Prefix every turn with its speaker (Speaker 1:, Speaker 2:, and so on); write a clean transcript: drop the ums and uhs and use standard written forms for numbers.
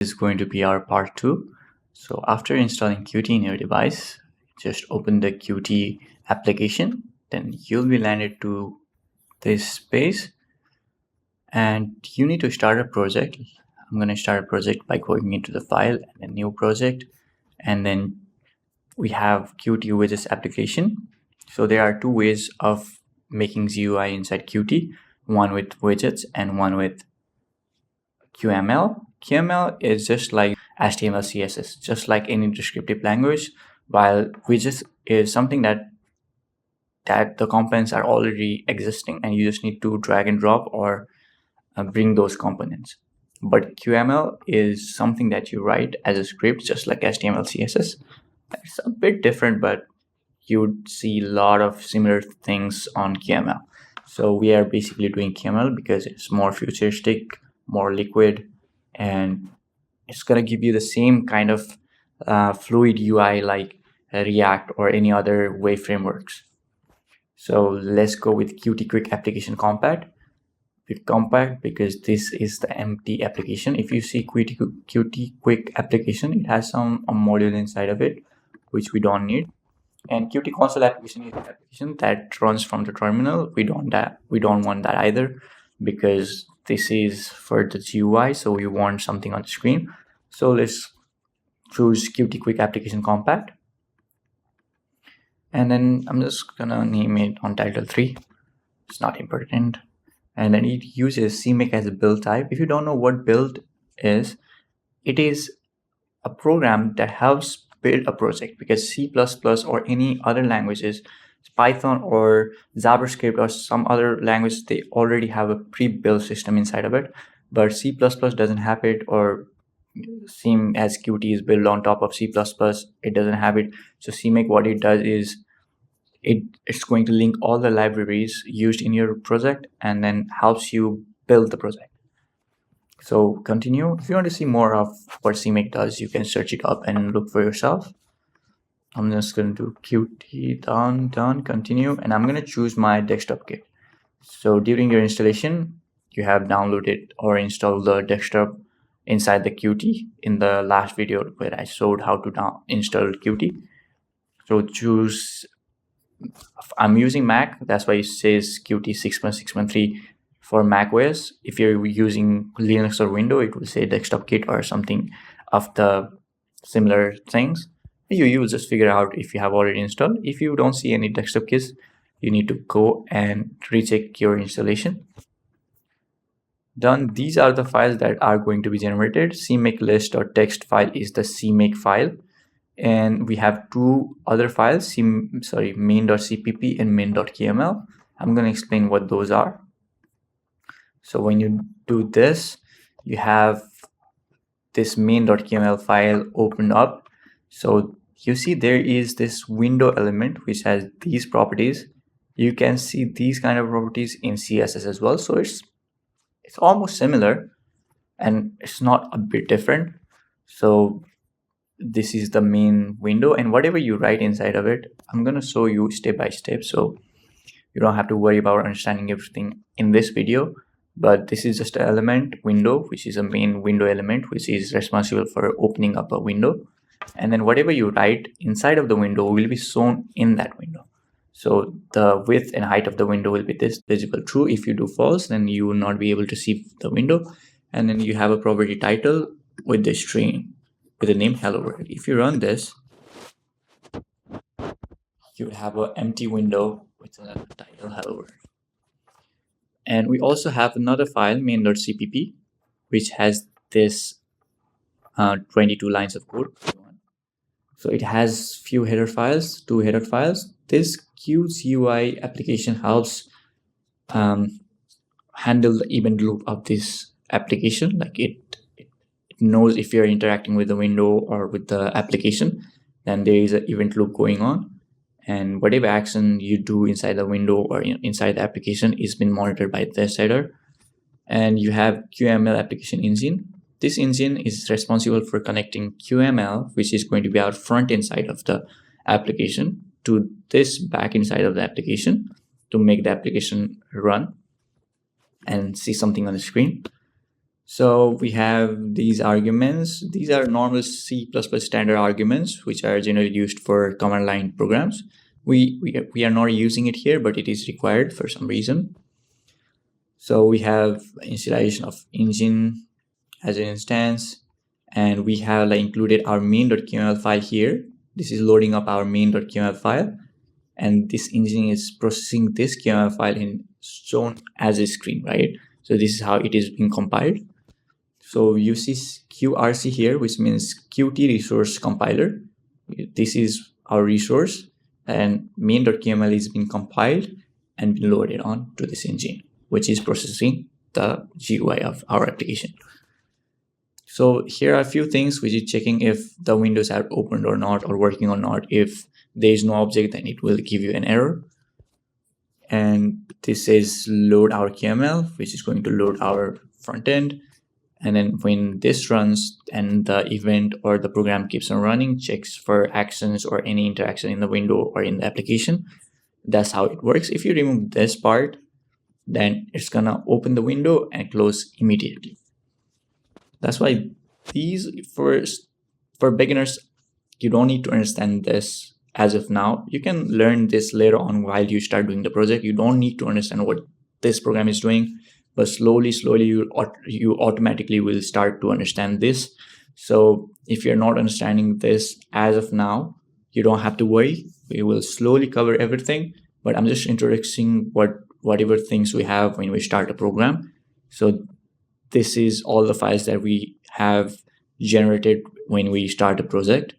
Speaker 1: is going to be our part 2. So after installing Qt in your device, just open the Qt application, then you'll be landed to this page and you need to start a project. I'm going to start a project by going into the file and a new project, and then we have Qt widgets application. So there are two ways of making GUI inside Qt, one with widgets and one with QML. QML is just like HTML, CSS, just like any descriptive language, while widgets is something that the components are already existing and you just need to drag and drop or bring those components. But QML is something that you write as a script, just like HTML, CSS. It's a bit different, but you would see a lot of similar things on QML. So we are basically doing QML because it's more futuristic, more liquid, and it's going to give you the same kind of fluid UI like React or any other wave frameworks. So let's go with Qt Quick Application Compact. With Compact because this is the empty application. If you see Qt Quick Application, it has some module inside of it which we don't need. And Qt Console application is an application that runs from the terminal. We don't want that either, because this is for the GUI, so we want something on the screen. So let's choose Qt Quick Application Compact, and then I'm just gonna name it on title 3. It's not important. And then it uses CMake as a build type. If you don't know what build is, it is a program that helps build a project, because C++ or any other languages, Python or JavaScript or some other language, they already have a pre-built system inside of it. But C++ doesn't have it, or same as Qt is built on top of C++, it doesn't have it. So CMake, what it does is it's going to link all the libraries used in your project and then helps you build the project. So continue. If you want to see more of what CMake does, you can search it up and look for yourself. I'm just going to do Qt done, continue, and I'm going to choose my desktop kit. So during your installation, you have downloaded or installed the desktop inside the Qt in the last video where I showed how to install Qt. So choose, I'm using Mac, that's why it says Qt 6.6.3 for Mac OS. If you're using Linux or Windows, it will say desktop kit or something of the similar things. You will just figure out if you have already installed. If you don't see any desktop kits, you need to go and recheck your installation. Done. These are the files that are going to be generated. CMake list.txt file is the CMake file. And we have two other files, main.cpp and main.kml. I'm going to explain what those are. So when you do this, you have this main.kml file opened up. So you see there is this window element which has these properties. You can see these kind of properties in CSS as well. So it's almost similar and it's not a bit different. So this is the main window, and whatever you write inside of it, I'm going to show you step by step, so you don't have to worry about understanding everything in this video. But this is just an element window, which is a main window element, which is responsible for opening up a window. And then whatever you write inside of the window will be shown in that window. So the width and height of the window will be this visible true. If you do false, then you will not be able to see the window. And then you have a property title with the string with the name hello world. If you run this, you will have an empty window with a title hello world. And we also have another file, main.cpp, which has this 22 lines of code. So it has few header files, 2 header files. This QGUI application helps handle the event loop of this application. Like it knows if you're interacting with the window or with the application, then there is an event loop going on. And whatever action you do inside the window or inside the application is being monitored by this header. And you have QML application engine. This engine is responsible for connecting QML, which is going to be our front end side of the application, to this back end side of the application to make the application run and see something on the screen. So we have these arguments. These are normal C++ standard arguments, which are generally used for command line programs. We are not using it here, but it is required for some reason. So we have initialization of engine as an instance, and we have like included our main.kml file here. This is loading up our main.kml file, and this engine is processing this kml file and shown as a screen, right? So this is how it is being compiled. So you see QRC here, which means Qt resource compiler. This is our resource, and main.kml is being compiled and been loaded on to this engine, which is processing the GUI of our application. So here are a few things which is checking if the windows are opened or not, or working or not. If there is no object, then it will give you an error. And this is load our KML, which is going to load our front end. And then when this runs and the event or the program keeps on running, checks for actions or any interaction in the window or in the application. That's how it works. If you remove this part, then it's gonna open the window and close immediately. That's why these, for beginners, you don't need to understand this as of now. You can learn this later on while you start doing the project. You don't need to understand what this program is doing, but slowly you automatically will start to understand this. So if you're not understanding this as of now, you don't have to worry. We will slowly cover everything, but I'm just introducing whatever things we have when we start a program. So this is all the files that we have generated when we start a project.